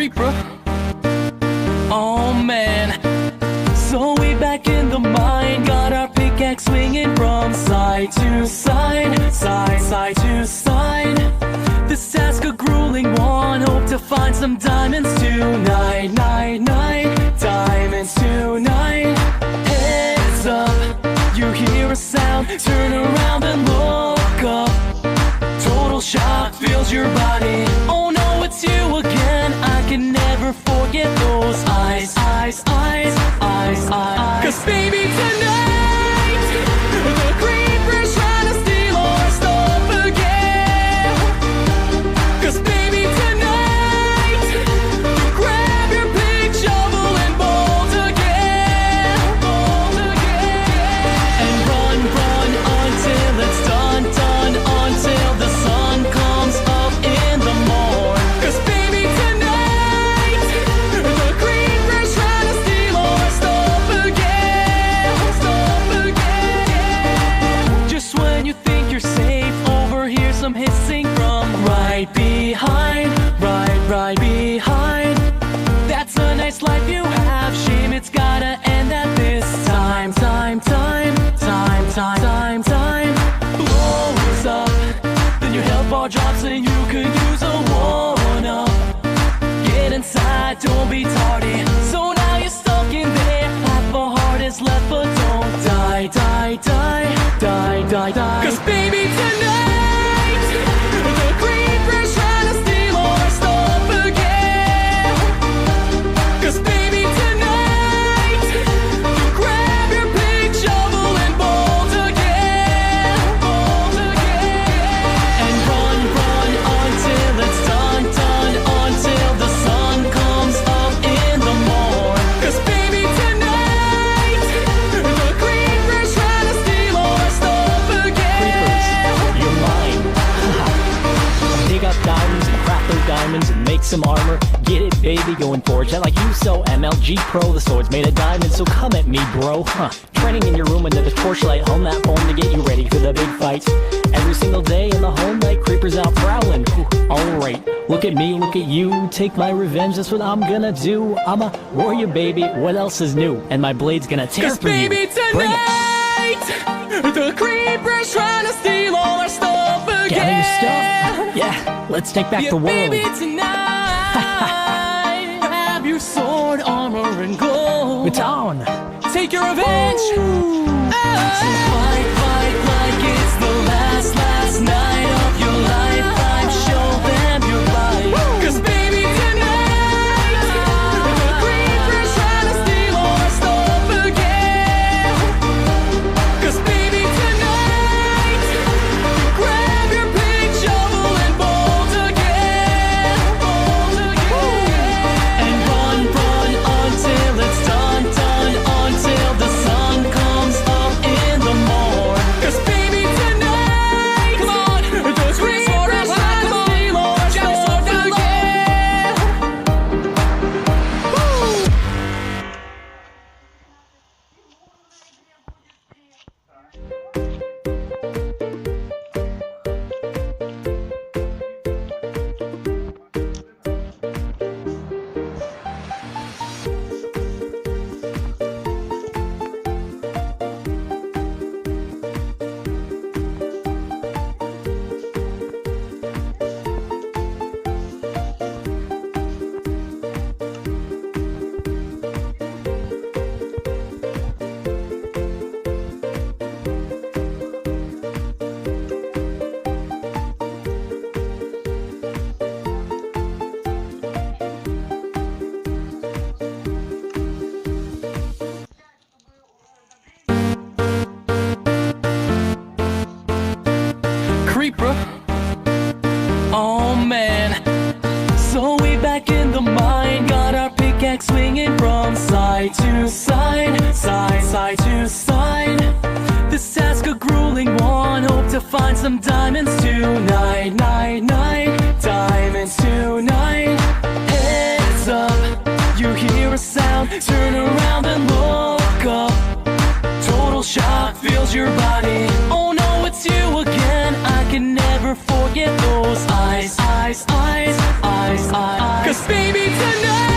creeper. Oh man. So we back in the mine, got our pickaxe swinging from side to side, side to side. This task a grueling one, hope to find some diamonds tonight, diamonds tonight. Heads up, you hear a sound, turn around and look up. Total shock fills your body, oh no, it's you again. I can never forget those eyes. 'Cause baby tonight, the creeper's trying to steal our stuff again. 'Cause baby tonight, you grab your big shovel and bolt again. And run until it's done, until the sun comes up in the morn. 'Cause baby tonight, the creeper's trying to steal our stuff again. Just when you think you're safe, overhear some hissing from right behind, right behind. That's a nice life you have, shame it's gotta end at this time. Blows up, then you help our jobs and you could use a one-up. Get inside, don't be tardy. So now you're stuck in there, half a heart is left, but don't die. 'Cause baby tonight, the creeper's trying to steal our stuff again. 'Cause baby tonight, you grab your big shovel and bolt again. And run until it's done, until the sun comes up in the morn. 'Cause baby tonight, the creeper's trying to steal our stuff again. You're mine. Dig up diamonds and craft those diamonds and make some armor. Get it, baby, going forge. I like you so MLG Pro. The sword's made of diamonds, so come at me, bro. Training in your room under the torchlight, home that phone to get you ready for the big fight. Every single day in the home light, creepers out prowling. Alright, look at me, look at you. Take my revenge, that's what I'm gonna do. I'm a warrior, baby, what else is new? And my blade's gonna tear 'Cause through you. baby Bring it. tonight, the creeper's trying to steal all our stuff again. Gather your stuff. Yeah, let's take back the world. Baby tonight, grab your sword, armor, and gold. Baton. Take your revenge. So fight like it's the last night of your lifetime. Show them your light. 'Cause baby tonight, the creeper's trying to steal our stuff again. 'Cause baby tonight, grab your big shovel and bolt again. And run until it's done, until the sun comes up in the morn. 'Cause baby tonight, come on, the creeper's trying to steal our stuff again. Creeper. Oh man. So we back in the mine, got our pickaxe swinging from side to side, side to side. This task a grueling one, hope to find some diamonds tonight, diamonds tonight. Heads up, you hear a sound, turn around and look up. Total shock fills your body, oh no, it's you again. I can never forget those eyes. eyes. Cause baby tonight